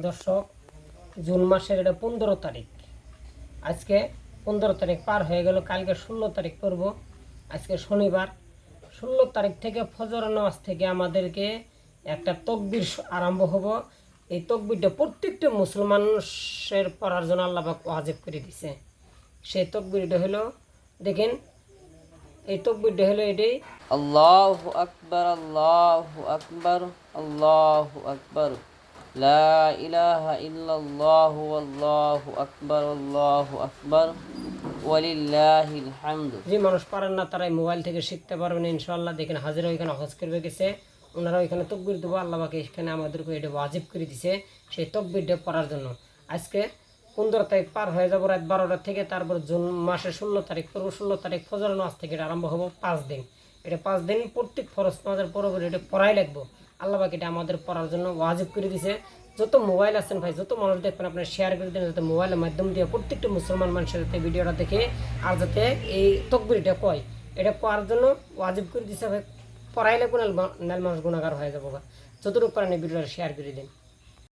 দর্শক, জুন মাসের এটা 15 তারিখ। আজকে 15 তারিখ পার হয়ে গেল, কালকে 16 তারিখ করব। আজকে শনিবার। 16 তারিখ থেকে ফজর নামাজ থেকে আমাদেরকে একটা তকবির আরম্ভ হব। এই তকবিরটা প্রত্যেকটা মুসলমানের পড়ার জন্য আল্লাহ পাক ওয়াজিব করে দিছে। সেই তকবিরটা হলো, দেখেন, এই তকবিরটা হলো এটাই: আল্লাহু আকবার, আল্লাহু আকবার, আল্লাহু আকবার, লা ইলাহা ইল্লাল্লাহু আল্লাহু আকবার, আল্লাহু আকবার, ওয়ালিল্লাহিল হামদু। যে মানুষ পারেন না তারাই মোবাইল থেকে শিখতে পারবেন ইনশাআল্লাহ। দেখেন, হাজিরা ওইখানে হজ করবে গেছে, ওনারা ওইখানে তকবির দেবো। আল্লাহ পাক এখানে আমাদেরকে এটা ওয়াজিব করে দিছে সেই তকবিরটা পড়ার জন্য। আজকে 15 তারিখ পার হয়ে যাবো রাত 12টা থেকে, তারপর জুন মাসের 16 তারিখ করবো। 16 তারিখ ফজর নামাজ থেকে এটা আরম্ভ হবো 5 দিন। এটা 5 দিন প্রত্যেক ফরজ নামাজের পরে এটা পড়াই লাগবো। আল্লাহ পাক এটা আমাদের পড়ার জন্য ওয়াজিব করে দিছে। যত মোবাইল আছেন ভাই, যত মানুষ দেখবেন আপনার শেয়ার করে দেন, যাতে মোবাইলের মাধ্যম দিয়ে প্রত্যেকটা মুসলমান মানুষের যাতে ভিডিওটা দেখে আর যাতে এই তকবিরটা কয়, এটা করার জন্য ওয়াজিব করে দিছে ভাই। পড়াই লাগবো, নাল মানুষ গুণাগার হয়ে যাবো। যতটুকু পারেন এই ভিডিওটা শেয়ার করে দিন।